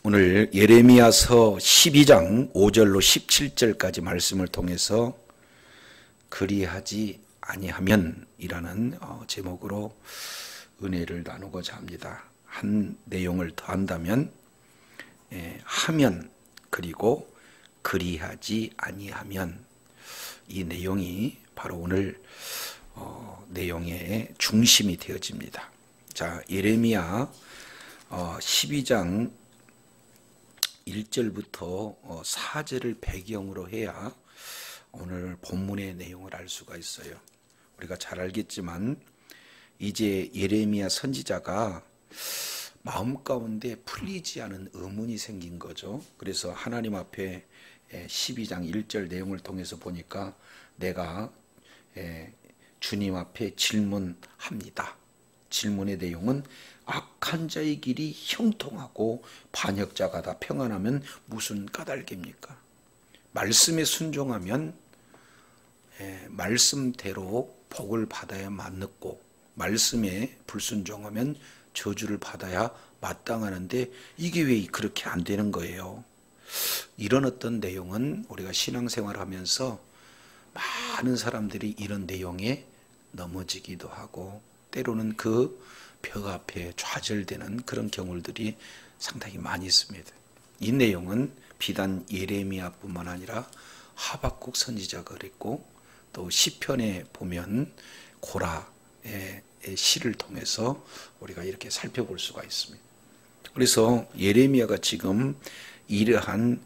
오늘 예레미야서 12장 5절로 17절까지 말씀을 통해서 그리하지 아니하면 이라는 제목으로 은혜를 나누고자 합니다. 한 내용을 더 한다면 하면 그리고 그리하지 아니하면, 이 내용이 바로 오늘 내용의 중심이 되어집니다. 자, 예레미야 12장 1절부터 4절을 배경으로 해야 오늘 본문의 내용을 알 수가 있어요. 우리가 잘 알겠지만 이제 예레미야 선지자가 마음 가운데 풀리지 않은 의문이 생긴 거죠. 그래서 하나님 앞에 12장 1절 내용을 통해서 보니까 내가 주님 앞에 질문합니다. 질문의 내용은 악한 자의 길이 형통하고 반역자가 다 평안하면 무슨 까닭입니까? 말씀에 순종하면 말씀대로 복을 받아야 맞고, 말씀에 불순종하면 저주를 받아야 마땅하는데 이게 왜 그렇게 안 되는 거예요? 이런 어떤 내용은 우리가 신앙생활을 하면서 많은 사람들이 이런 내용에 넘어지기도 하고, 때로는 그 벽 앞에 좌절되는 그런 경우들이 상당히 많이 있습니다. 이 내용은 비단 예레미야뿐만 아니라 하박국 선지자가 그랬고, 또 시편에 보면 고라의 시를 통해서 우리가 이렇게 살펴볼 수가 있습니다. 그래서 예레미야가 지금 이러한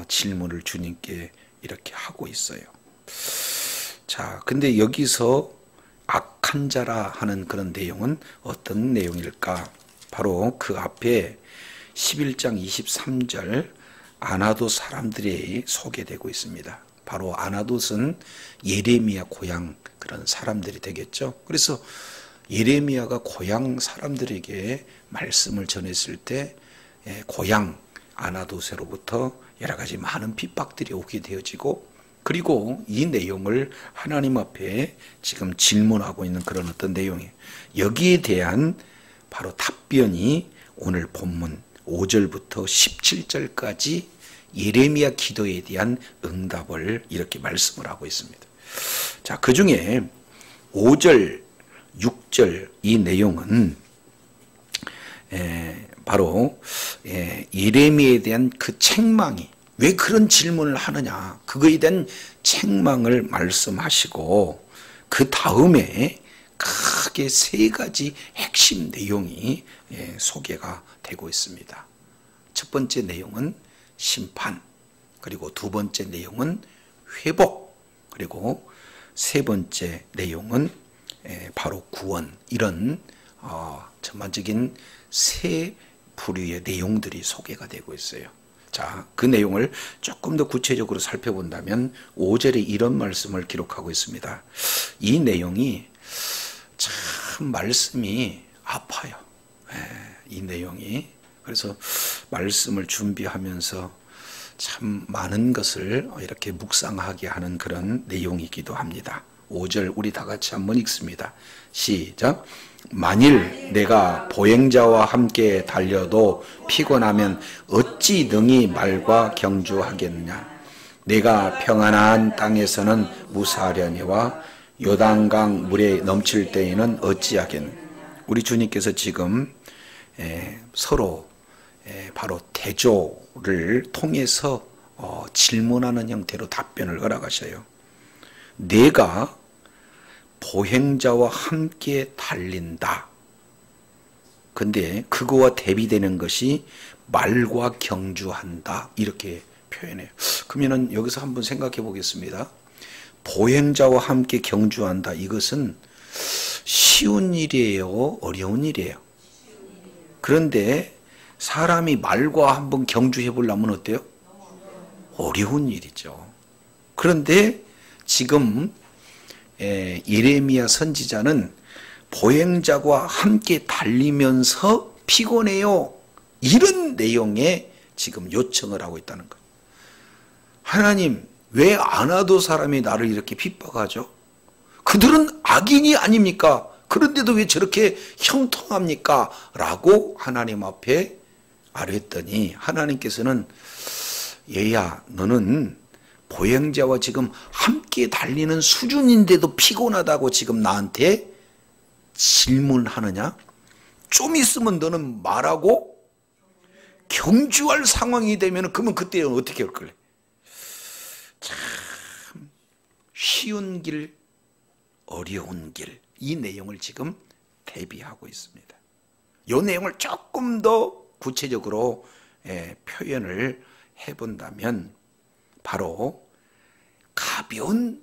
질문을 주님께 이렇게 하고 있어요. 자, 근데 여기서 악한 자라 하는 그런 내용은 어떤 내용일까? 바로 그 앞에 11장 23절 아나돗 사람들이 소개되고 있습니다. 바로 아나돗은 예레미야 고향 그런 사람들이 되겠죠. 그래서 예레미야가 고향 사람들에게 말씀을 전했을 때 고향 아나돗으로부터 여러 가지 많은 핍박들이 오게 되어지고, 그리고 이 내용을 하나님 앞에 지금 질문하고 있는 그런 어떤 내용이에요. 여기에 대한 바로 답변이 오늘 본문 5절부터 17절까지 예레미야 기도에 대한 응답을 이렇게 말씀을 하고 있습니다. 자, 그 중에 5절, 6절 이 내용은 바로 예레미야에 대한 그 책망이, 왜 그런 질문을 하느냐, 그거에 대한 책망을 말씀하시고, 그 다음에 크게 세 가지 핵심 내용이 소개가 되고 있습니다. 첫 번째 내용은 심판, 그리고 두 번째 내용은 회복, 그리고 세 번째 내용은 바로 구원. 이런 전반적인 세 부류의 내용들이 소개가 되고 있어요. 자, 그 내용을 조금 더 구체적으로 살펴본다면 5절에 이런 말씀을 기록하고 있습니다. 이 내용이 참 말씀이 아파요. 이 내용이. 그래서 말씀을 준비하면서 참 많은 것을 이렇게 묵상하게 하는 그런 내용이기도 합니다. 5절 우리 다 같이 한번 읽습니다. 시작. 만일 내가 보행자와 함께 달려도 피곤하면 어찌 능히 말과 경주하겠느냐. 내가 평안한 땅에서는 무사하려니와 요단강 물에 넘칠 때에는 어찌하겠느냐. 우리 주님께서 지금 서로 바로 대조를 통해서 질문하는 형태로 답변을 허락하셔요. 내가 보행자와 함께 달린다. 근데 그거와 대비되는 것이 말과 경주한다. 이렇게 표현해요. 그러면 여기서 한번 생각해 보겠습니다. 보행자와 함께 경주한다. 이것은 쉬운 일이에요? 어려운 일이에요? 그런데 사람이 말과 한번 경주해 보려면 어때요? 어려운 일이죠. 그런데 지금 예레미야 선지자는 보행자와 함께 달리면서 피곤해요. 이런 내용의 지금 요청을 하고 있다는 거예요. 하나님, 왜 아나돗 사람이 나를 이렇게 핍박하죠? 그들은 악인이 아닙니까? 그런데도 왜 저렇게 형통합니까? 라고 하나님 앞에 말했더니 하나님께서는 얘야, 너는 보행자와 지금 함께 달리는 수준인데도 피곤하다고 지금 나한테 질문하느냐? 좀 있으면 너는 말하고 경주할 상황이 되면 그러면 그때 어떻게 할 거래? 참 쉬운 길, 어려운 길, 이 내용을 지금 대비하고 있습니다. 이 내용을 조금 더 구체적으로 표현을 해본다면 바로 가벼운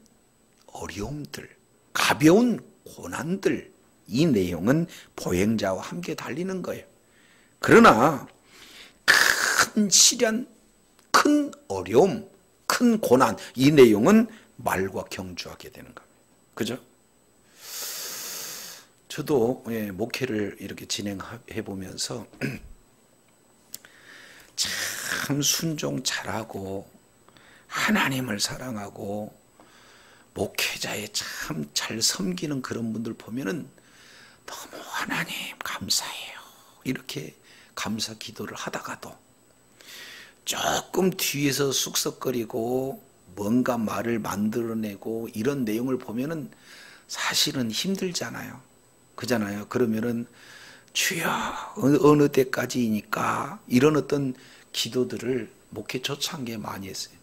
어려움들, 가벼운 고난들, 이 내용은 보행자와 함께 달리는 거예요. 그러나 큰 시련, 큰 어려움, 큰 고난, 이 내용은 말과 경주하게 되는 겁니다. 그죠? 저도 목회를 이렇게 진행해 보면서 참 순종 잘하고 하나님을 사랑하고 목회자에 참 잘 섬기는 그런 분들 보면은 너무 하나님 감사해요, 이렇게 감사 기도를 하다가도 조금 뒤에서 쑥덕거리고 뭔가 말을 만들어내고 이런 내용을 보면은 사실은 힘들잖아요. 그잖아요. 그러면은 주여 어느 때까지이니까 이런 어떤 기도들을 목회 초창기에 많이 했어요.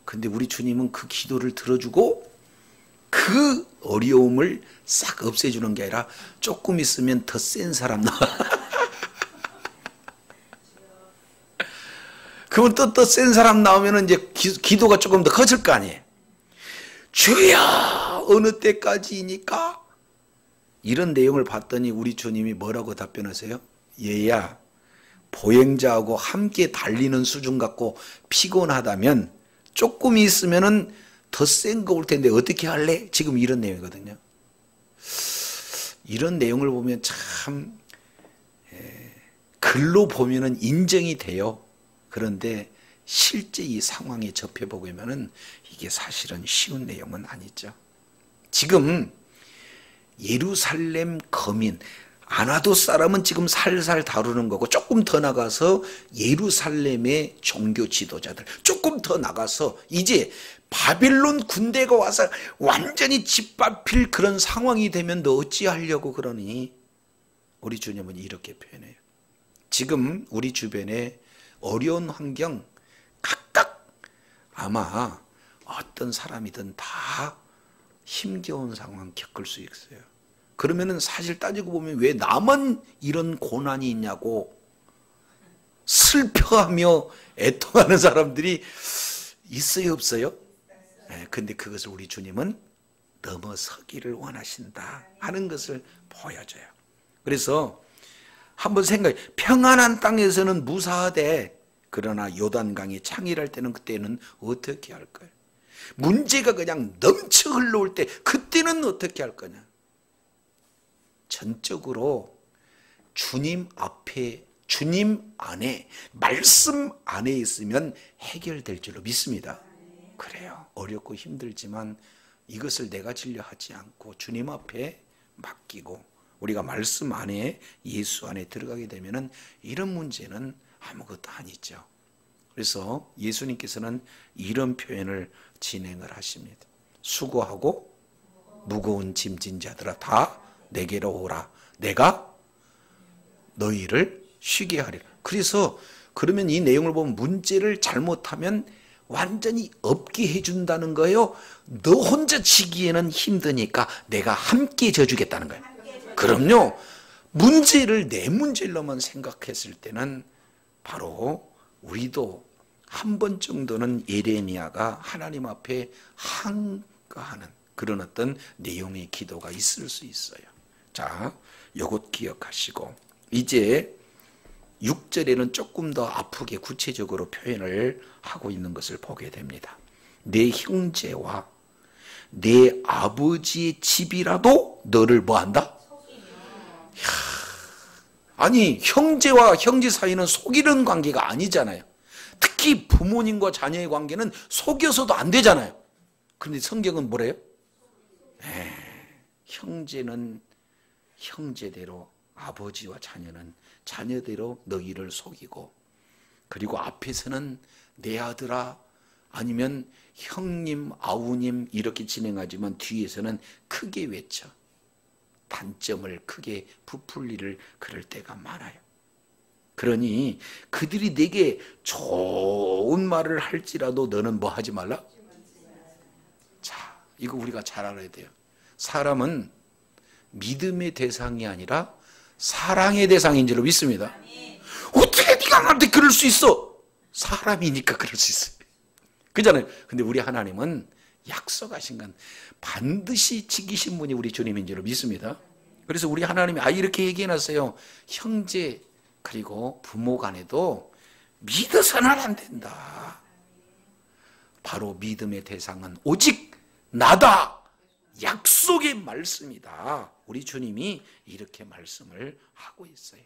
근데 우리 주님은 그 기도를 들어주고 그 어려움을 싹 없애주는 게 아니라 조금 있으면 더 센 사람 나와. 그러면 또 센 사람 나오면 이제 기도가 조금 더 커질 거 아니에요. 주여 어느 때까지이니까, 이런 내용을 봤더니 우리 주님이 뭐라고 답변하세요? 얘야, 보행자하고 함께 달리는 수준 갖고 피곤하다면 조금 있으면은 더 센 거 올 텐데 어떻게 할래? 지금 이런 내용이거든요. 이런 내용을 보면 참 글로 보면은 인정이 돼요. 그런데 실제 이 상황에 접해보면은 이게 사실은 쉬운 내용은 아니죠. 지금 예루살렘 거민, 아나도 사람은 지금 살살 다루는 거고, 조금 더 나가서 예루살렘의 종교 지도자들, 조금 더 나가서 이제 바빌론 군대가 와서 완전히 짓밟힐 그런 상황이 되면 너 어찌하려고 그러니? 우리 주님은 이렇게 표현해요. 지금 우리 주변에 어려운 환경 각각 아마 어떤 사람이든 다 힘겨운 상황 겪을 수 있어요. 그러면은 사실 따지고 보면 왜 나만 이런 고난이 있냐고 슬퍼하며 애통하는 사람들이 있어요, 없어요? 네, 근데 그것을 우리 주님은 넘어서기를 원하신다 하는 것을 보여줘요. 그래서 한번 생각해, 평안한 땅에서는 무사하되 그러나 요단강이 창일할 때는 그때는 어떻게 할 거예요? 문제가 그냥 넘쳐 흘러올 때 그때는 어떻게 할 거냐? 전적으로 주님 앞에, 주님 안에, 말씀 안에 있으면 해결될 줄로 믿습니다. 그래요. 어렵고 힘들지만 이것을 내가 진려 하지 않고 주님 앞에 맡기고 우리가 말씀 안에, 예수 안에 들어가게 되면은 이런 문제는 아무것도 아니죠. 그래서 예수님께서는 이런 표현을 진행을 하십니다. 수고하고 무거운 짐진 자들아 다 내게로 오라. 내가 너희를 쉬게 하리라. 그래서 그러면 이 내용을 보면 문제를 잘못하면 완전히 없게 해준다는 거예요? 너 혼자 지기에는 힘드니까 내가 함께 져주겠다는 거예요. 그럼요. 문제를 내 문제로만 생각했을 때는 바로 우리도 한 번 정도는 예레미야가 하나님 앞에 한가하는 그런 어떤 내용의 기도가 있을 수 있어요. 자, 요것 기억하시고 이제 6절에는 조금 더 아프게 구체적으로 표현을 하고 있는 것을 보게 됩니다. 내 형제와 내 아버지의 집이라도 너를 뭐한다? 아니, 형제와 형제 사이는 속이는 관계가 아니잖아요. 특히 부모님과 자녀의 관계는 속여서도 안 되잖아요. 그런데 성경은 뭐래요? 형제는 형제대로, 아버지와 자녀는 자녀대로 너희를 속이고 그리고 앞에서는 내 아들아, 아니면 형님, 아우님 이렇게 진행하지만 뒤에서는 크게 외쳐 단점을 크게 부풀리를 그럴 때가 많아요. 그러니 그들이 내게 좋은 말을 할지라도 너는 뭐 하지 말라? 자, 이거 우리가 잘 알아야 돼요. 사람은 믿음의 대상이 아니라 사랑의 대상인 줄로 믿습니다. 어떻게 네가 나한테 그럴 수 있어? 사람이니까 그럴 수 있어요. 그잖아요. 근데 우리 하나님은 약속하신 건 반드시 지키신 분이 우리 주님인 줄로 믿습니다. 그래서 우리 하나님이 이렇게 얘기해놨어요. 형제 그리고 부모 간에도 믿어서는 안 된다. 바로 믿음의 대상은 오직 나다. 약속의 말씀이다. 우리 주님이 이렇게 말씀을 하고 있어요.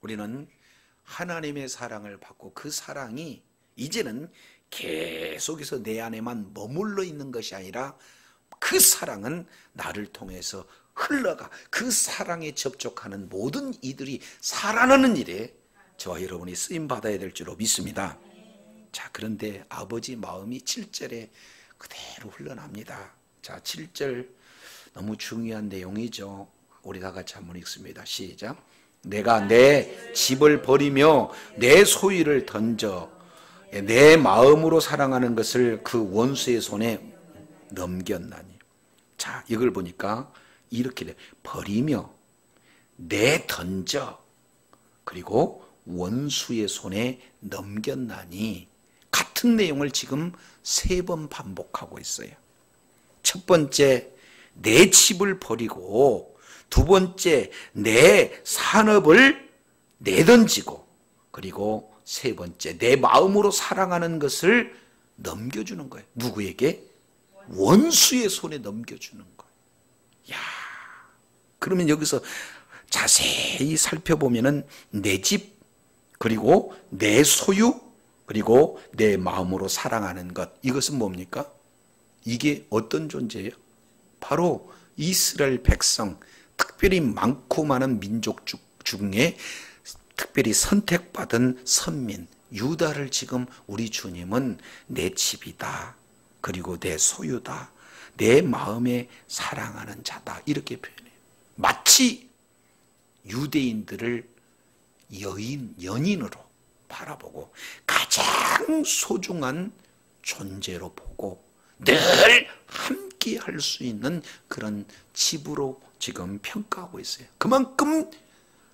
우리는 하나님의 사랑을 받고 그 사랑이 이제는 계속해서 내 안에만 머물러 있는 것이 아니라 그 사랑은 나를 통해서 흘러가 그 사랑에 접촉하는 모든 이들이 살아나는 일에 저와 여러분이 쓰임받아야 될 줄로 믿습니다. 자, 그런데 아버지 마음이 7절에 그대로 흘러납니다. 자, 7절 너무 중요한 내용이죠. 우리 다 같이 한번 읽습니다. 시작. 내가 내 집을 버리며 내 소유를 던져 내 마음으로 사랑하는 것을 그 원수의 손에 넘겼나니. 자, 이걸 보니까 이렇게 돼. 버리며 내던져 그리고 원수의 손에 넘겼나니. 같은 내용을 지금 3번 반복하고 있어요. 첫 번째, 내 집을 버리고, 두 번째, 내 산업을 내던지고, 그리고 세 번째, 내 마음으로 사랑하는 것을 넘겨주는 거예요. 누구에게? 원수의 손에 넘겨주는 거예요. 야, 그러면 여기서 자세히 살펴보면은 내 집, 그리고 내 소유, 그리고 내 마음으로 사랑하는 것, 이것은 뭡니까? 이게 어떤 존재예요? 바로 이스라엘 백성, 특별히 많고 많은 민족 중에 특별히 선택받은 선민, 유다를 지금 우리 주님은 내 집이다, 그리고 내 소유다, 내 마음에 사랑하는 자다, 이렇게 표현해요. 마치 유대인들을 연인으로 바라보고 가장 소중한 존재로 보고 늘 함께 할 수 있는 그런 집으로 지금 평가하고 있어요. 그만큼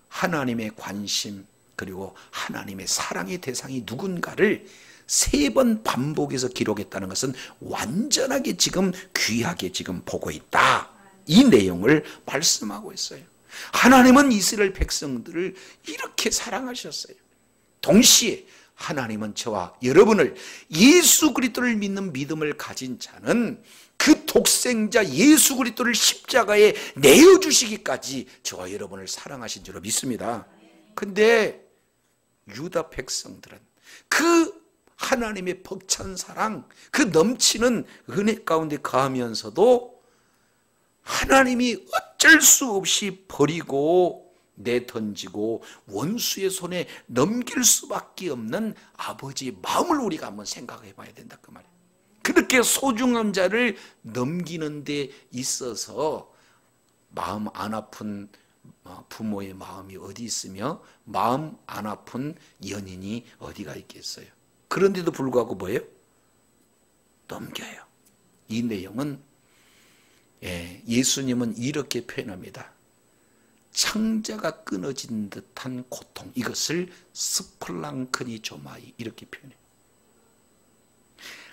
하나님의 관심 그리고 하나님의 사랑의 대상이 누군가를 3번 반복해서 기록했다는 것은 완전하게 지금 귀하게 지금 보고 있다. 이 내용을 말씀하고 있어요. 하나님은 이스라엘 백성들을 이렇게 사랑하셨어요. 동시에 하나님은 저와 여러분을 예수 그리스도를 믿는 믿음을 가진 자는 그 독생자 예수 그리스도를 십자가에 내어주시기까지 저와 여러분을 사랑하신 줄로 믿습니다. 근데 유다 백성들은 그 하나님의 벅찬 사랑, 그 넘치는 은혜 가운데 가면서도 하나님이 어쩔 수 없이 버리고 내던지고 원수의 손에 넘길 수밖에 없는 아버지의 마음을 우리가 한번 생각해 봐야 된다 그 말이에요. 그렇게 소중한 자를 넘기는 데 있어서 마음 안 아픈 부모의 마음이 어디 있으며 마음 안 아픈 연인이 어디가 있겠어요. 그런데도 불구하고 뭐예요? 넘겨요. 이 내용은 예수님은 이렇게 표현합니다. 창자가 끊어진 듯한 고통, 이것을 스플랑크니 조마이 이렇게 표현해요.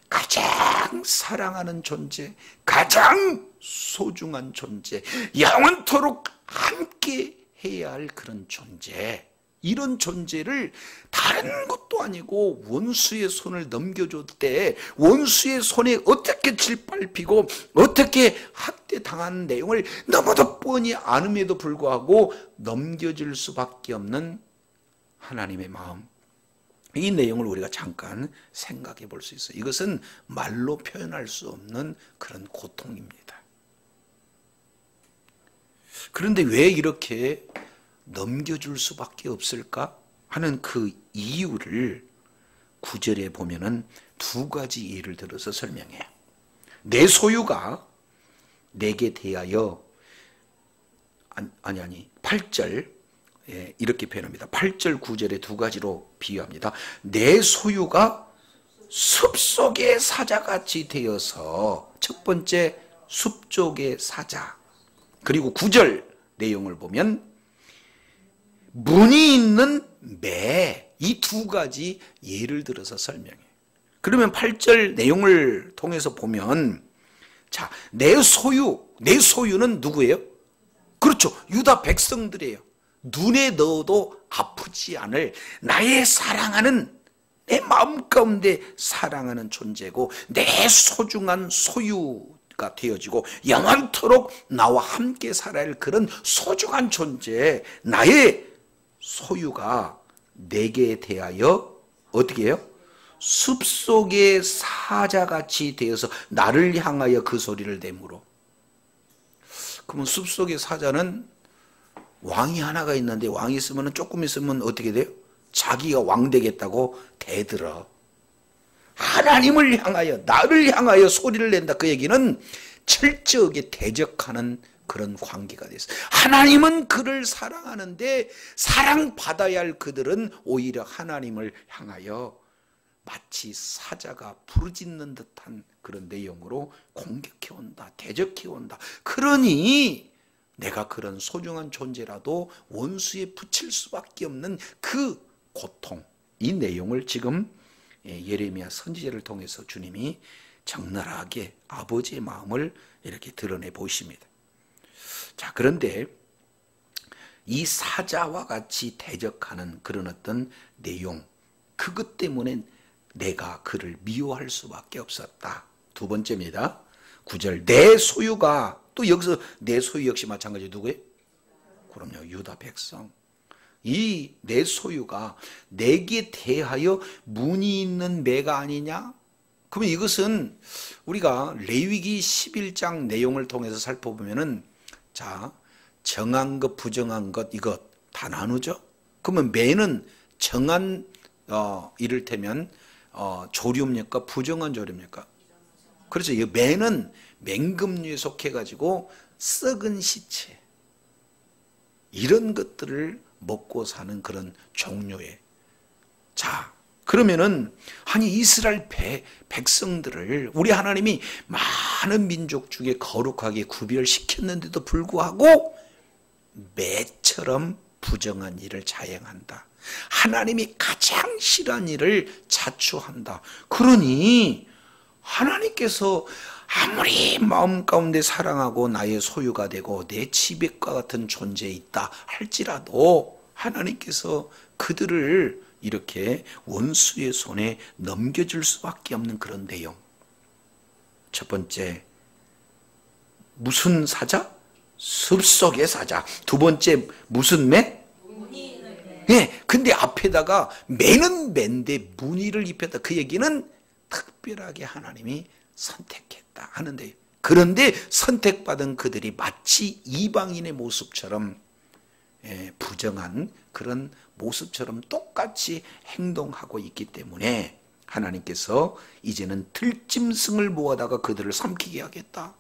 가장 사랑하는 존재, 가장 소중한 존재, 영원토록 함께 해야 할 그런 존재, 이런 존재를 다른 것도 아니고 원수의 손을 넘겨줄 때 원수의 손에 어떻게 짓밟히고 어떻게 학대당한 내용을 너무도 뻔히 아는에도 불구하고 넘겨줄 수밖에 없는 하나님의 마음, 이 내용을 우리가 잠깐 생각해 볼 수 있어요. 이것은 말로 표현할 수 없는 그런 고통입니다. 그런데 왜 이렇게 넘겨줄 수밖에 없을까? 하는 그 이유를 9절에 보면은 두 가지 예를 들어서 설명해요. 내 소유가 내게 대하여 8절 이렇게 표현합니다. 8절 9절에 두 가지로 비유합니다. 내 소유가 숲속의 사자같이 되어서, 첫 번째 숲속의 사자, 그리고 9절 내용을 보면 무늬 있는 매, 이 두 가지 예를 들어서 설명해. 그러면 8절 내용을 통해서 보면, 자, 내 소유는 누구예요? 그렇죠, 유다 백성들이에요. 눈에 넣어도 아프지 않을 나의 사랑하는, 내 마음 가운데 사랑하는 존재고, 내 소중한 소유가 되어지고 영원토록 나와 함께 살아야 할 그런 소중한 존재, 나의 소유가 내게 대하여 어떻게 해요? 숲속의 사자같이 되어서 나를 향하여 그 소리를 내물어. 그러면 숲속의 사자는 왕이 하나가 있는데, 왕이 있으면 조금 있으면 어떻게 돼요? 자기가 왕 되겠다고 대들어. 하나님을 향하여, 나를 향하여 소리를 낸다. 그 얘기는 철저하게 대적하는 그런 관계가 됐어요. 하나님은 그를 사랑하는데 사랑받아야 할 그들은 오히려 하나님을 향하여 마치 사자가 부르짖는 듯한 그런 내용으로 공격해온다, 대적해온다. 그러니 내가 그런 소중한 존재라도 원수에 붙일 수밖에 없는 그 고통, 이 내용을 지금 예레미야 선지자를 통해서 주님이 적나라하게 아버지의 마음을 이렇게 드러내 보십니다. 자, 그런데 이 사자와 같이 대적하는 그런 어떤 내용, 그것 때문에 내가 그를 미워할 수밖에 없었다. 두 번째입니다. 9절, 내 소유가, 또 여기서 내 소유 역시 마찬가지 누구예요? 그럼요, 유다 백성. 이 내 소유가 내게 대하여 무늬 있는 매가 아니냐? 그러면 이것은 우리가 레위기 11장 내용을 통해서 살펴보면은, 자, 정한 것, 부정한 것, 이것 다 나누죠? 그러면 매는 정한, 이를테면, 조류입니까? 부정한 조류입니까? 그렇죠. 이 매는 맹금류에 속해가지고 썩은 시체, 이런 것들을 먹고 사는 그런 종류의. 자, 그러면은 아니 이스라엘 백성들을 우리 하나님이 많은 민족 중에 거룩하게 구별시켰는데도 불구하고 매처럼 부정한 일을 자행한다. 하나님이 가장 싫어하는 일을 자초한다. 그러니 하나님께서 아무리 마음 가운데 사랑하고 나의 소유가 되고 내 지배과 같은 존재에 있다 할지라도 하나님께서 그들을 이렇게 원수의 손에 넘겨줄 수밖에 없는 그런 내용. 첫 번째, 무슨 사자? 숲속의 사자. 두 번째, 무슨 매? 네, 근데 앞에다가 매는 매인데 무늬를 입혔다. 그 얘기는 특별하게 하나님이 선택했다 하는데, 그런데 선택받은 그들이 마치 이방인의 모습처럼, 부정한 그런 모습처럼 똑같이 행동하고 있기 때문에 하나님께서 이제는 들짐승을 모아다가 그들을 삼키게 하겠다.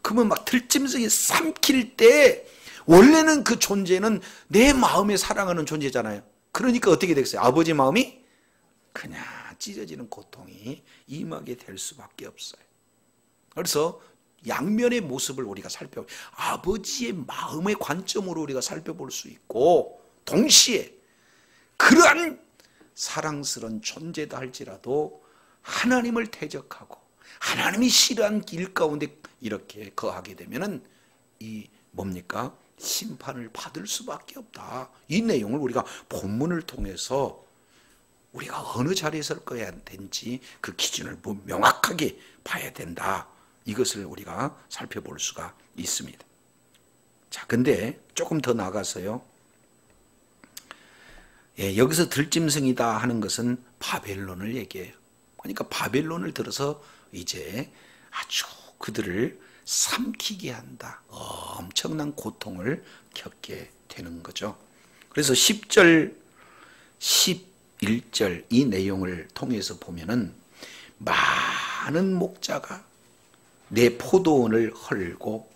그러면 막 들짐승이 삼킬 때 원래는 그 존재는 내 마음에 사랑하는 존재잖아요. 그러니까 어떻게 되겠어요? 아버지 마음이 그냥 찢어지는 고통이 임하게 될 수밖에 없어요. 그래서 양면의 모습을 우리가 살펴볼, 아버지의 마음의 관점으로 우리가 살펴볼 수 있고, 동시에 그러한 사랑스러운 존재다 할지라도 하나님을 대적하고 하나님이 싫어하는 길 가운데 이렇게 거하게 되면은 이 뭡니까? 심판을 받을 수밖에 없다. 이 내용을 우리가 본문을 통해서 우리가 어느 자리에서 써야 되는지 그 기준을 명확하게 봐야 된다. 이것을 우리가 살펴볼 수가 있습니다. 자, 근데 조금 더 나가서요. 여기서 들짐승이다 하는 것은 바벨론을 얘기해요. 그러니까 바벨론을 들어서 이제 아주 그들을 삼키게 한다. 엄청난 고통을 겪게 되는 거죠. 그래서 10절, 11절 이 내용을 통해서 보면은 많은 목자가 내 포도원을 헐고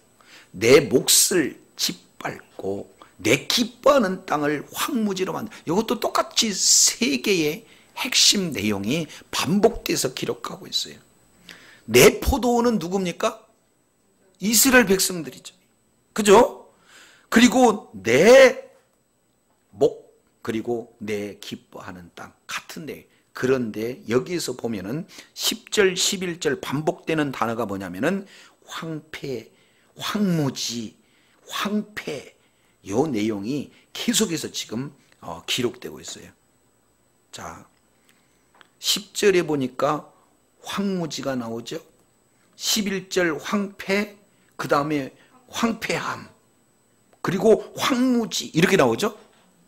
내 몫을 짓밟고 내 기뻐하는 땅을 황무지로 만들. 이것도 똑같이 세 개의 핵심 내용이 반복돼서 기록하고 있어요. 내 포도원은 누굽니까? 이스라엘 백성들이죠. 그죠? 그리고 내 목, 그리고 내 기뻐하는 땅 같은데, 그런데 여기에서 보면은 10절 11절 반복되는 단어가 뭐냐면은 황폐, 황무지, 황폐, 요 내용이 계속해서 지금 기록되고 있어요. 자, 10절에 보니까 황무지가 나오죠. 11절 황폐, 그 다음에 황폐함, 그리고 황무지 이렇게 나오죠.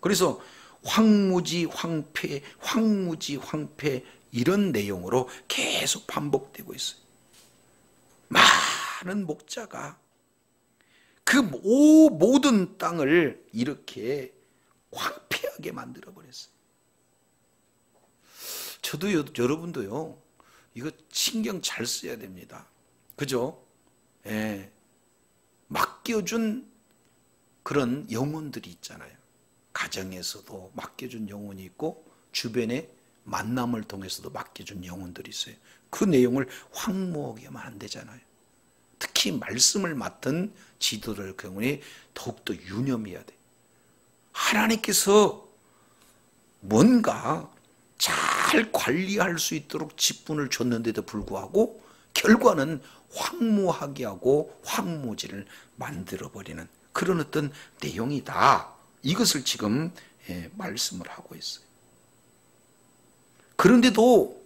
그래서 황무지, 황폐, 황무지, 황폐 이런 내용으로 계속 반복되고 있어요. 많은 목자가 그 모든 땅을 이렇게 황폐하게 만들어 버렸어요. 저도 여러분도요, 이거 신경 잘 써야 됩니다. 그죠? 예. 맡겨준 그런 영혼들이 있잖아요. 가정에서도 맡겨준 영혼이 있고 주변에 만남을 통해서도 맡겨준 영혼들이 있어요. 그 내용을 황무하게 하면 안 되잖아요. 특히 말씀을 맡은 지도자의 경우에 더욱더 유념해야 돼. 하나님께서 뭔가 잘 관리할 수 있도록 직분을 줬는데도 불구하고 결과는 황무하게 하고 황무지를 만들어버리는 그런 어떤 내용이다. 이것을 지금 말씀을 하고 있어요. 그런데도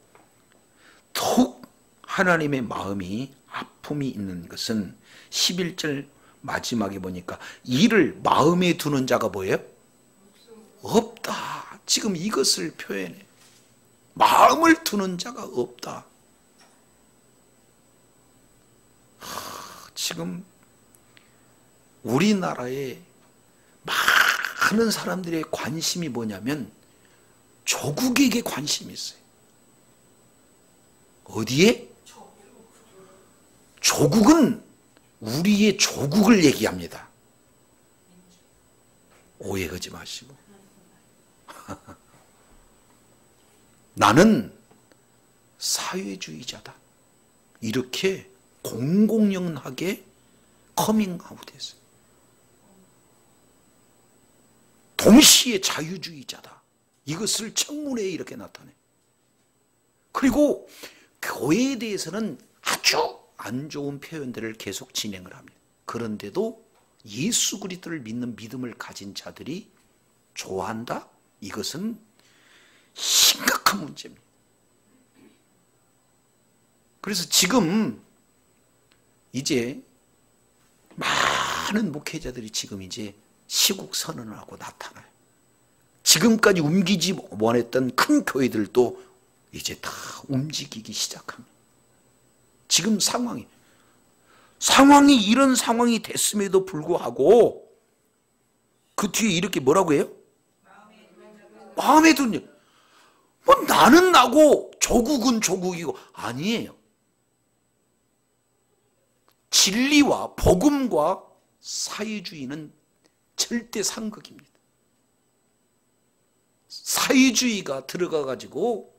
더욱 하나님의 마음이 아픔이 있는 것은 11절 마지막에 보니까 이를 마음에 두는 자가 뭐예요? 없다. 지금 이것을 표현해. 마음을 두는 자가 없다. 지금 우리나라에 많은 사람들의 관심이 뭐냐면 조국에게 관심이 있어요. 어디에? 조국은 우리의 조국을 얘기합니다. 오해하지 마시고. 나는 사회주의자다. 이렇게 공공연하게 커밍아웃했어요. 동시에 자유주의자다. 이것을 청문회에 이렇게 나타내. 그리고 교회에 대해서는 아주 안 좋은 표현들을 계속 진행을 합니다. 그런데도 예수 그리스도를 믿는 믿음을 가진 자들이 좋아한다? 이것은 심각한 문제입니다. 그래서 지금 이제 많은 목회자들이 지금 이제 시국 선언을 하고 나타나요. 지금까지 움직이지 못했던 큰 교회들도 이제 다 움직이기 시작합니다. 지금 상황이 이런 상황이 됐음에도 불구하고 그 뒤에 이렇게 뭐라고 해요? 마음에 드는 뭐 나는 나고 조국은 조국이고 아니에요. 진리와 복음과 사회주의는 절대 상극입니다. 사회주의가 들어가 가지고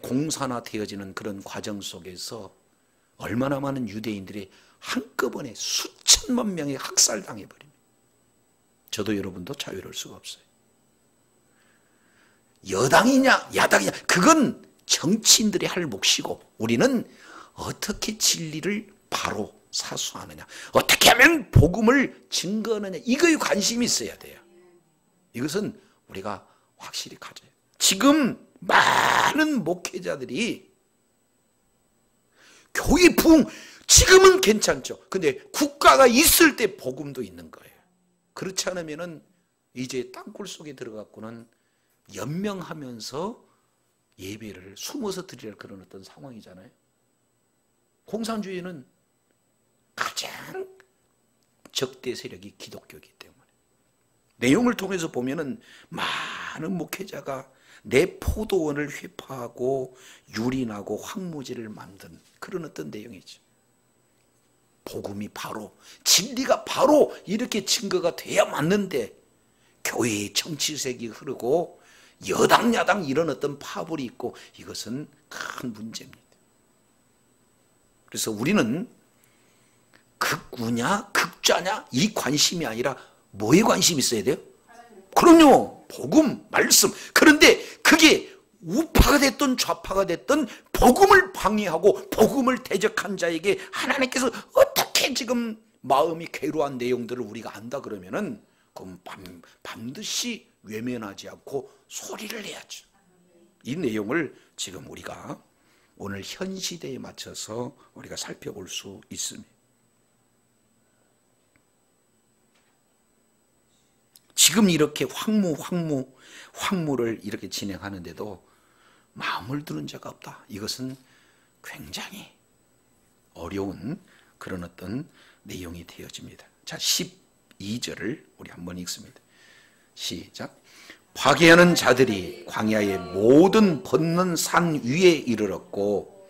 공산화 되어지는 그런 과정 속에서 얼마나 많은 유대인들이 한꺼번에 수천만 명이 학살당해 버립니다. 저도 여러분도 자유로울 수가 없어요. 여당이냐 야당이냐 그건 정치인들이 할 몫이고 우리는 어떻게 진리를 바로 사수하느냐, 어떻게 하면 복음을 증거하느냐, 이거에 관심이 있어야 돼요. 이것은 우리가 확실히 가져요. 지금 많은 목회자들이 교회 부흥 지금은 괜찮죠. 근데 국가가 있을 때 복음도 있는 거예요. 그렇지 않으면은 이제 땅굴 속에 들어갔고는 연명하면서 예배를 숨어서 드리는 그런 어떤 상황이잖아요. 공산주의는 가장 적대 세력이 기독교이기 때문에 내용을 통해서 보면은 많은 목회자가 내 포도원을 회파하고 유린하고 황무지를 만든 그런 어떤 내용이죠. 복음이 바로, 진리가 바로 이렇게 증거가 돼야 맞는데 교회의 정치색이 흐르고 여당 야당 이런 어떤 파벌이 있고, 이것은 큰 문제입니다. 그래서 우리는 극우냐 극좌냐 이 관심이 아니라 뭐에 관심이 있어야 돼요? 그럼요, 복음, 말씀. 그런데 그게 우파가 됐든 좌파가 됐든 복음을 방해하고 복음을 대적한 자에게 하나님께서 어떻게 지금 마음이 괴로운 내용들을 우리가 안다 그러면은 그럼 반드시 외면하지 않고 소리를 내야죠. 이 내용을 지금 우리가 오늘 현 시대에 맞춰서 우리가 살펴볼 수 있습니다. 지금 이렇게 황무를 이렇게 진행하는데도 마음을 두는 자가 없다. 이것은 굉장히 어려운 그런 어떤 내용이 되어집니다. 자, 12절을 우리 한번 읽습니다. 시작. 파괴하는 자들이 광야의 모든 뻗는 산 위에 이르렀고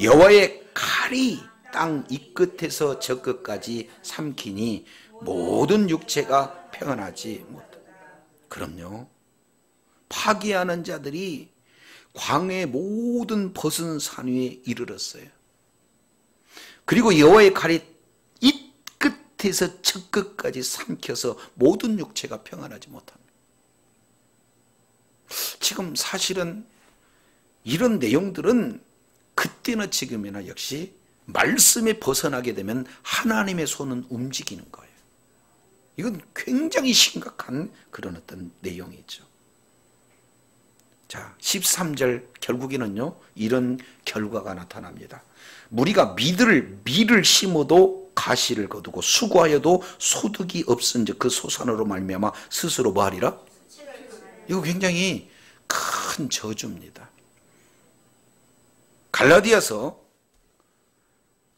여호와의 칼이 땅 이 끝에서 저 끝까지 삼키니 모든 육체가 평안하지 못하다. 그럼요, 파괴하는 자들이 광야의 모든 벗은 산 위에 이르렀어요. 그리고 여호와의 칼이 이 끝에서 저 끝까지 삼켜서 모든 육체가 평안하지 못합니다. 지금 사실은 이런 내용들은 그때나 지금이나 역시 말씀에 벗어나게 되면 하나님의 손은 움직이는 거예요. 이건 굉장히 심각한 그런 어떤 내용이죠. 자, 13절 결국에는요, 이런 결과가 나타납니다. 무리가 밀을 심어도 가시를 거두고 수고하여도 소득이 없은즉 그 소산으로 말미암아 스스로 뭐 하리라? 이거 굉장히 큰 저주입니다. 갈라디아서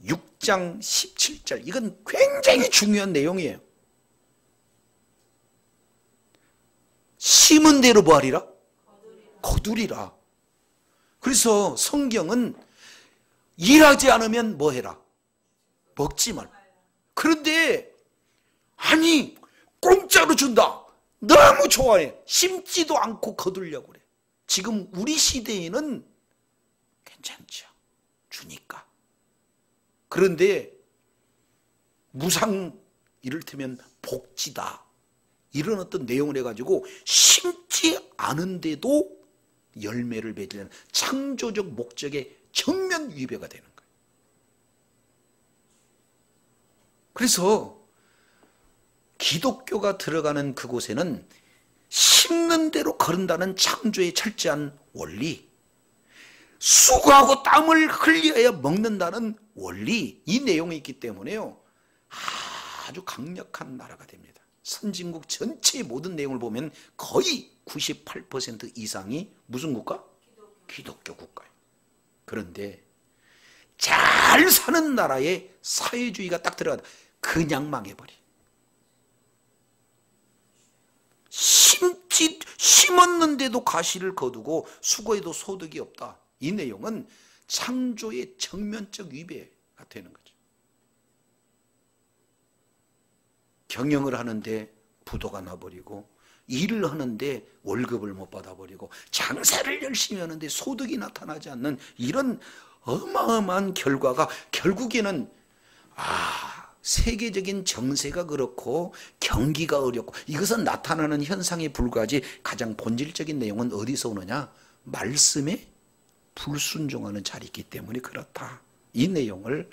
6장 17절, 이건 굉장히 중요한 내용이에요. 심은 대로 뭐 하리라? 거두리라. 그래서 성경은 일하지 않으면 뭐 해라? 먹지 말. 그런데 아니 공짜로 준다. 너무 좋아해. 심지도 않고 거두려고 그래. 지금 우리 시대에는 괜찮죠. 주니까. 그런데 무상, 이를테면 복지다, 이런 어떤 내용을 해가지고 심지 않은데도 열매를 맺으려는 창조적 목적의 정면 위배가 되는 거예요. 그래서 기독교가 들어가는 그곳에는 심는 대로 거른다는 창조의 철저한 원리, 수고하고 땀을 흘려야 먹는다는 원리, 이 내용이 있기 때문에요, 아주 강력한 나라가 됩니다. 선진국 전체의 모든 내용을 보면 거의 98% 이상이 무슨 국가? 기독교 국가예요. 그런데 잘 사는 나라에 사회주의가 딱 들어가다 그냥 망해버려. 심었는데도 가시를 거두고 수고해도 소득이 없다. 이 내용은 창조의 정면적 위배가 되는 거죠. 경영을 하는데 부도가 나버리고, 일을 하는데 월급을 못 받아버리고, 장사를 열심히 하는데 소득이 나타나지 않는 이런 어마어마한 결과가 결국에는 세계적인 정세가 그렇고 경기가 어렵고 이것은 나타나는 현상에 불과하지, 가장 본질적인 내용은 어디서 오느냐? 말씀에 불순종하는 자리이기 때문에 그렇다. 이 내용을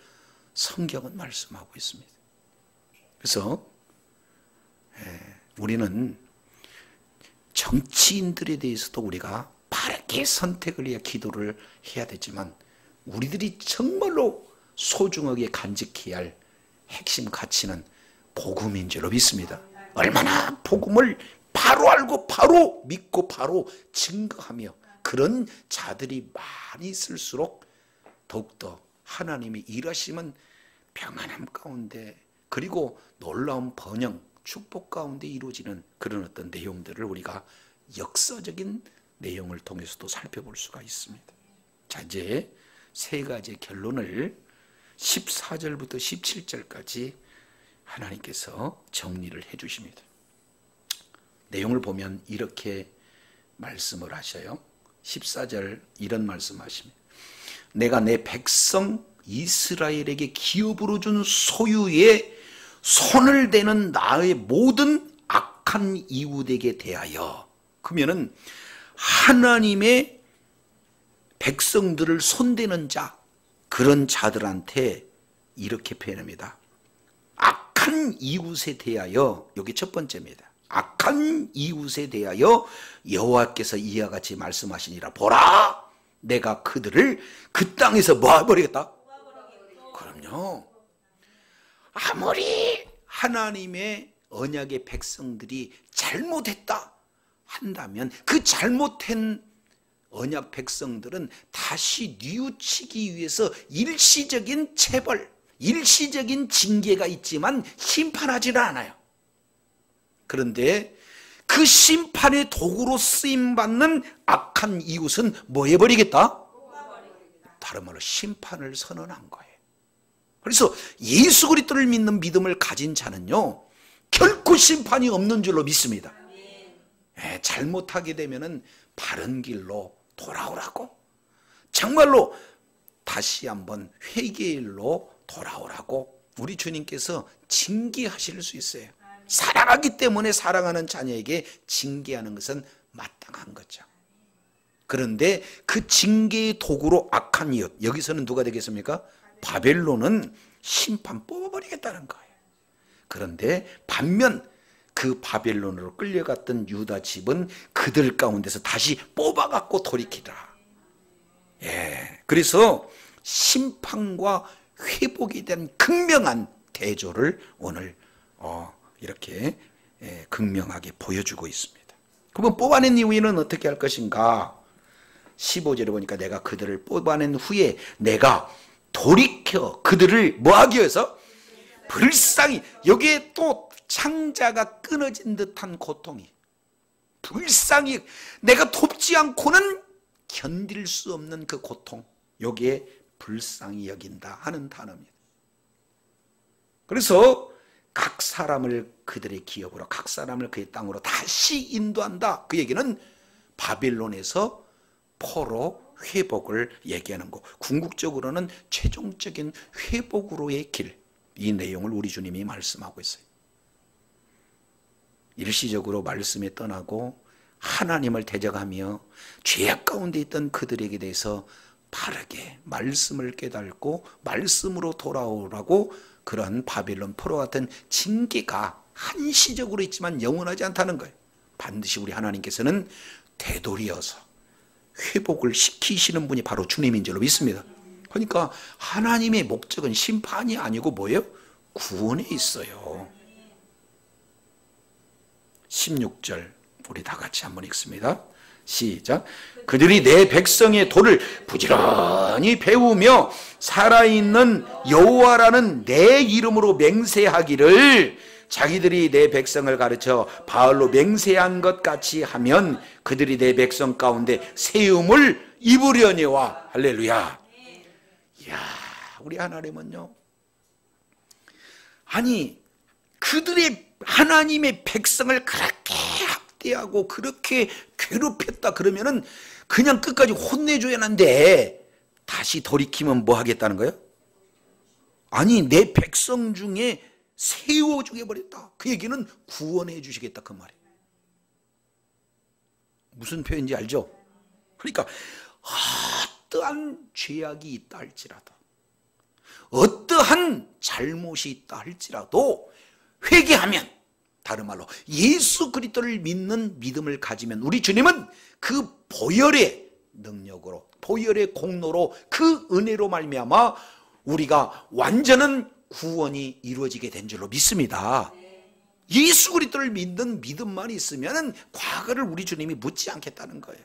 성경은 말씀하고 있습니다. 그래서 우리는 정치인들에 대해서도 우리가 바르게 선택을 해야 기도를 해야 되지만, 우리들이 정말로 소중하게 간직해야 할 핵심 가치는 복음인 줄로 믿습니다. 얼마나 복음을 바로 알고 바로 믿고 바로 증거하며 그런 자들이 많이 있을수록 더욱더 하나님이 일하시면 평안함 가운데, 그리고 놀라운 번영, 축복 가운데 이루어지는 그런 어떤 내용들을 우리가 역사적인 내용을 통해서도 살펴볼 수가 있습니다. 자, 이제 세 가지 결론을 14절부터 17절까지 하나님께서 정리를 해 주십니다. 내용을 보면 이렇게 말씀을 하셔요. 14절 이런 말씀하십니다. 내가 내 백성 이스라엘에게 기업으로 준 소유에 손을 대는 나의 모든 악한 이웃에게 대하여, 그러면은 하나님의 백성들을 손대는 자, 그런 자들한테 이렇게 표현합니다. 악한 이웃에 대하여, 여기 첫 번째입니다. 악한 이웃에 대하여 여호와께서 이와 같이 말씀하시니라. 보라, 내가 그들을 그 땅에서 뭐 해버리겠다? 그럼요. 아무리 하나님의 언약의 백성들이 잘못했다 한다면 그 잘못한 언약 백성들은 다시 뉘우치기 위해서 일시적인 체벌, 일시적인 징계가 있지만 심판하지는 않아요. 그런데 그 심판의 도구로 쓰임받는 악한 이웃은 뭐 해버리겠다? 다른 말로 심판을 선언한 거예요. 그래서 예수 그리스도를 믿는 믿음을 가진 자는요, 결코 심판이 없는 줄로 믿습니다. 잘못하게 되면은 바른 길로 돌아오라고, 정말로 다시 한번 회개의 일로 돌아오라고 우리 주님께서 징계하실 수 있어요. 사랑하기 때문에 사랑하는 자녀에게 징계하는 것은 마땅한 거죠. 그런데 그 징계의 도구로 악한 이웃, 여기서는 누가 되겠습니까? 바벨론은 심판 뽑아버리겠다는 거예요. 그런데 반면 그 바벨론으로 끌려갔던 유다 집은 그들 가운데서 다시 뽑아갖고 돌이키더라. 그래서 심판과 회복에 대한 극명한 대조를 오늘 이렇게 극명하게 보여주고 있습니다. 그러면 뽑아낸 이후에는 어떻게 할 것인가? 15절에 보니까 내가 그들을 뽑아낸 후에 내가 돌이켜 그들을 뭐하기 위해서? 불쌍히, 여기에 또 창자가 끊어진 듯한 고통이, 불쌍히, 내가 돕지 않고는 견딜 수 없는 그 고통, 여기에 불쌍히 여긴다 하는 단어입니다. 그래서 각 사람을 그들의 기업으로, 각 사람을 그의 땅으로 다시 인도한다. 그 얘기는 바빌론에서 포로 회복을 얘기하는 거, 궁극적으로는 최종적인 회복으로의 길, 이 내용을 우리 주님이 말씀하고 있어요. 일시적으로 말씀에 떠나고 하나님을 대적하며 죄악 가운데 있던 그들에게 대해서 바르게 말씀을 깨닫고 말씀으로 돌아오라고, 그런 바빌론 포로 같은 징계가 한시적으로 있지만 영원하지 않다는 거예요. 반드시 우리 하나님께서는 되돌이어서 회복을 시키시는 분이 바로 주님인 줄로 믿습니다. 그러니까 하나님의 목적은 심판이 아니고 뭐예요? 구원에 있어요. 16절 우리 다 같이 한번 읽습니다. 시작. 그들이 내 백성의 돌을 부지런히 배우며 살아있는 여호와라는 내 이름으로 맹세하기를, 자기들이 내 백성을 가르쳐 바알로 맹세한 것 같이 하면 그들이 내 백성 가운데 세움을 입으려니와. 할렐루야. 이야, 우리 하나님은요, 아니 그들의 하나님의 백성을 그렇게 학대하고 그렇게 괴롭혔다 그러면은 그냥 끝까지 혼내줘야 하는데 다시 돌이키면 뭐 하겠다는 거예요? 아니 내 백성 중에 세워 죽여버렸다. 그 얘기는 구원해 주시겠다 그 말이에요. 무슨 표현인지 알죠? 그러니까 어떠한 죄악이 있다 할지라도, 어떠한 잘못이 있다 할지라도 회개하면, 다른 말로 예수 그리스도를 믿는 믿음을 가지면 우리 주님은 그 보혈의 능력으로, 보혈의 공로로, 그 은혜로 말미암아 우리가 완전한 구원이 이루어지게 된 줄로 믿습니다. 예수 그리스도를 믿는 믿음만 있으면 과거를 우리 주님이 묻지 않겠다는 거예요.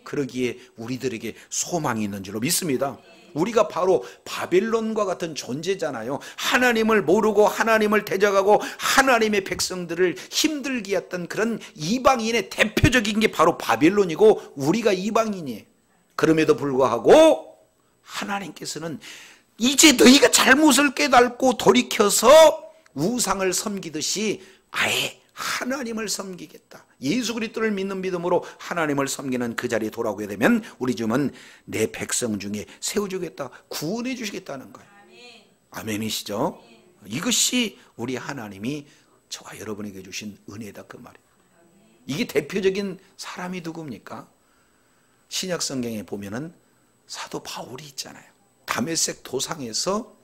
그러기에 우리들에게 소망이 있는 줄로 믿습니다. 우리가 바로 바벨론과 같은 존재잖아요. 하나님을 모르고 하나님을 대적하고 하나님의 백성들을 힘들게 했던 그런 이방인의 대표적인 게 바로 바벨론이고 우리가 이방인이에요. 그럼에도 불구하고 하나님께서는 이제 너희가 잘못을 깨닫고 돌이켜서 우상을 섬기듯이 아예 하나님을 섬기겠다. 예수 그리스도를 믿는 믿음으로 하나님을 섬기는 그 자리에 돌아오게 되면 우리 주님은 내 백성 중에 세워주겠다, 구원해 주시겠다는 거예요. 아멘이시죠? 이것이 우리 하나님이 저와 여러분에게 주신 은혜다 그 말이에요. 이게 대표적인 사람이 누굽니까? 신약 성경에 보면은 사도 바울이 있잖아요. 다메섹 도상에서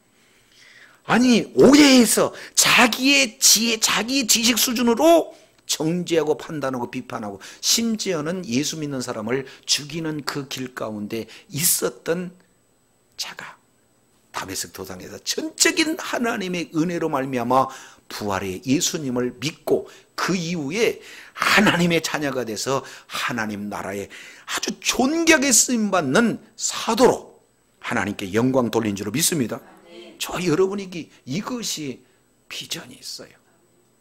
아니 오해해서 자기의 지혜, 자기의 지식 수준으로 정죄하고 판단하고 비판하고 심지어는 예수 믿는 사람을 죽이는 그 길 가운데 있었던 자가 다메섹 도상에서 전적인 하나님의 은혜로 말미암아 부활의 예수님을 믿고 그 이후에 하나님의 자녀가 돼서 하나님 나라에 아주 존귀하게 쓰임받는 사도로 하나님께 영광 돌린 줄로 믿습니다. 저 여러분에게 이것이 비전이 있어요.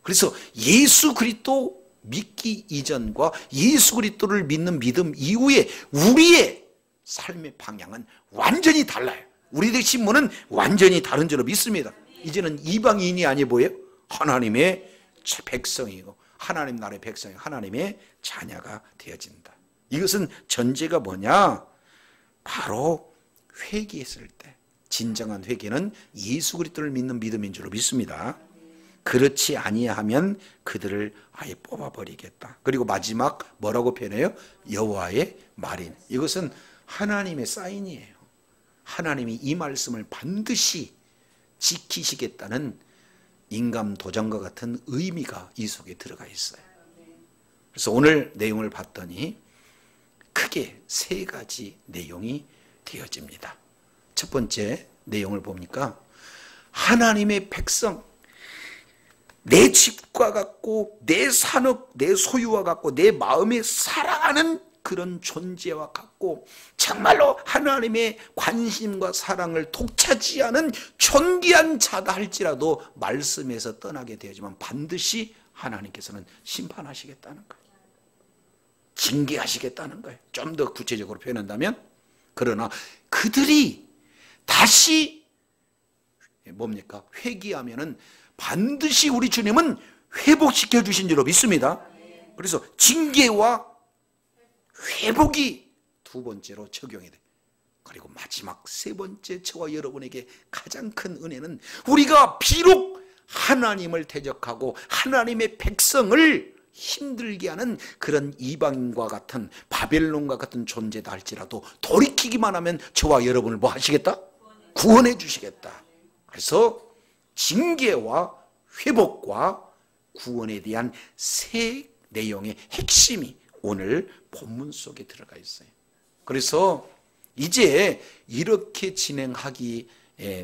그래서 예수 그리스도 믿기 이전과 예수 그리스도를 믿는 믿음 이후에 우리의 삶의 방향은 완전히 달라요. 우리들의 신분은 완전히 다른 줄로 믿습니다. 이제는 이방인이 아니 보여요. 하나님의 백성이고 하나님 나라의 백성이 하나님의 자녀가 되어진다. 이것은 전제가 뭐냐? 바로 회개했을 때 진정한 회개는 예수 그리스도를 믿는 믿음인 줄로 믿습니다. 그렇지 아니하면 그들을 아예 뽑아버리겠다. 그리고 마지막 뭐라고 표현해요? 여호와의 말인. 이것은 하나님의 사인이에요. 하나님이 이 말씀을 반드시 지키시겠다는 인감 도장과 같은 의미가 이 속에 들어가 있어요. 그래서 오늘 내용을 봤더니 크게 세 가지 내용이 되어집니다. 첫 번째 내용을 보니까 하나님의 백성, 내 집과 같고 내 산업, 내 소유와 같고 내 마음에 사랑하는 그런 존재와 같고 정말로 하나님의 관심과 사랑을 독차지하는 존귀한 자다 할지라도 말씀에서 떠나게 되지만 반드시 하나님께서는 심판하시겠다는 거예요. 징계하시겠다는 거예요. 좀 더 구체적으로 표현한다면 그러나 그들이 다시 뭡니까? 회개하면은 반드시 우리 주님은 회복시켜 주신 줄로 믿습니다. 그래서 징계와 회복이 두 번째로 적용이 돼. 그리고 마지막 세 번째 저와 여러분에게 가장 큰 은혜는 우리가 비록 하나님을 대적하고 하나님의 백성을 힘들게 하는 그런 이방인과 같은 바벨론과 같은 존재다 할지라도 돌이키기만 하면 저와 여러분을 뭐 하시겠다? 구원해 주시겠다. 그래서 징계와 회복과 구원에 대한 세 내용의 핵심이 오늘 본문 속에 들어가 있어요. 그래서 이제 이렇게 진행하기의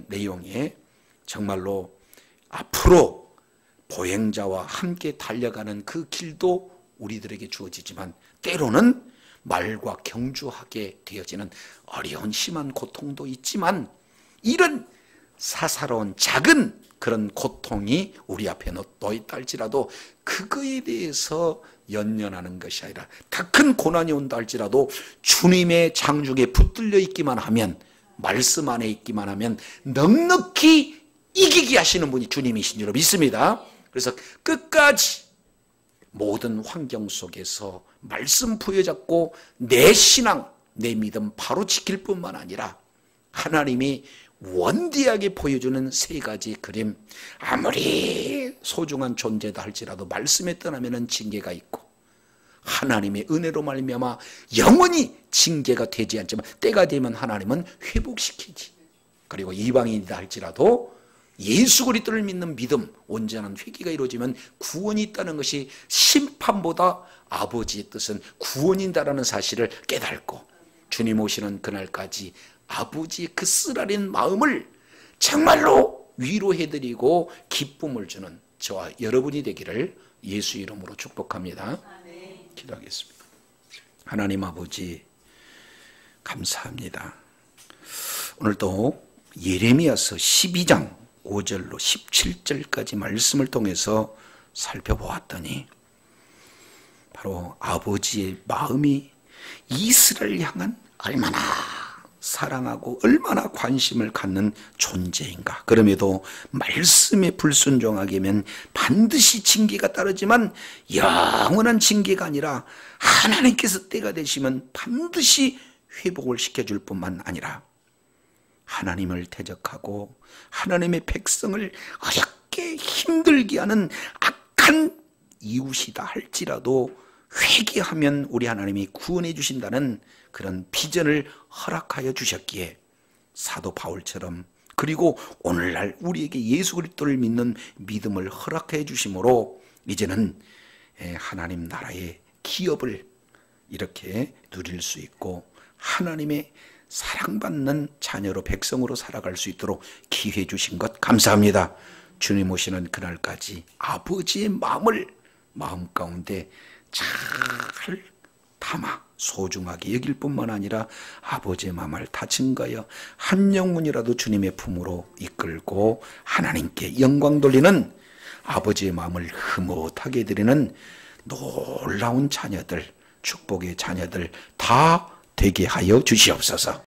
내용에 정말로 앞으로 보행자와 함께 달려가는 그 길도 우리들에게 주어지지만 때로는 말과 경주하게 되어지는 어려운 심한 고통도 있지만 이런 사사로운 작은 그런 고통이 우리 앞에 놓여있다 할지라도 그거에 대해서 연연하는 것이 아니라 더 큰 고난이 온다 할지라도 주님의 장중에 붙들려 있기만 하면 말씀 안에 있기만 하면 넉넉히 이기게 하시는 분이 주님이신 줄 믿습니다. 그래서 끝까지 모든 환경 속에서 말씀 부여잡고 내 신앙, 내 믿음 바로 지킬 뿐만 아니라 하나님이 원대하게 보여주는 세 가지 그림, 아무리 소중한 존재다 할지라도 말씀에 떠나면 징계가 있고 하나님의 은혜로 말미암아 영원히 징계가 되지 않지만 때가 되면 하나님은 회복시키지. 그리고 이방인이다 할지라도 예수 그리스도를 믿는 믿음, 온전한 회개가 이루어지면 구원이 있다는 것이 심판보다 아버지의 뜻은 구원이다라는 사실을 깨닫고 주님 오시는 그날까지 아버지의 그 쓰라린 마음을 정말로 위로해드리고 기쁨을 주는 저와 여러분이 되기를 예수 이름으로 축복합니다. 기도하겠습니다. 하나님 아버지, 감사합니다. 오늘도 예레미야서 12장 5절로 17절까지 말씀을 통해서 살펴보았더니 바로 아버지의 마음이 이스라엘 향한 얼마나 사랑하고 얼마나 관심을 갖는 존재인가. 그럼에도 말씀에 불순종하게 하면 반드시 징계가 따르지만 영원한 징계가 아니라 하나님께서 때가 되시면 반드시 회복을 시켜줄 뿐만 아니라 하나님을 대적하고 하나님의 백성을 어렵게 힘들게 하는 악한 이웃이다 할지라도 회개하면 우리 하나님이 구원해 주신다는 그런 비전을 허락하여 주셨기에 사도 바울처럼, 그리고 오늘날 우리에게 예수 그리스도를 믿는 믿음을 허락해 주심으로 이제는 하나님 나라의 기업을 이렇게 누릴 수 있고 하나님의 사랑받는 자녀로, 백성으로 살아갈 수 있도록 기회 주신 것 감사합니다. 주님 오시는 그날까지 아버지의 마음을 마음 가운데 잘 담아 소중하게 여길 뿐만 아니라 아버지의 마음을 다친가여 한 영혼이라도 주님의 품으로 이끌고 하나님께 영광 돌리는 아버지의 마음을 흐뭇하게 드리는 놀라운 자녀들, 축복의 자녀들 다 되게 하여 주시옵소서.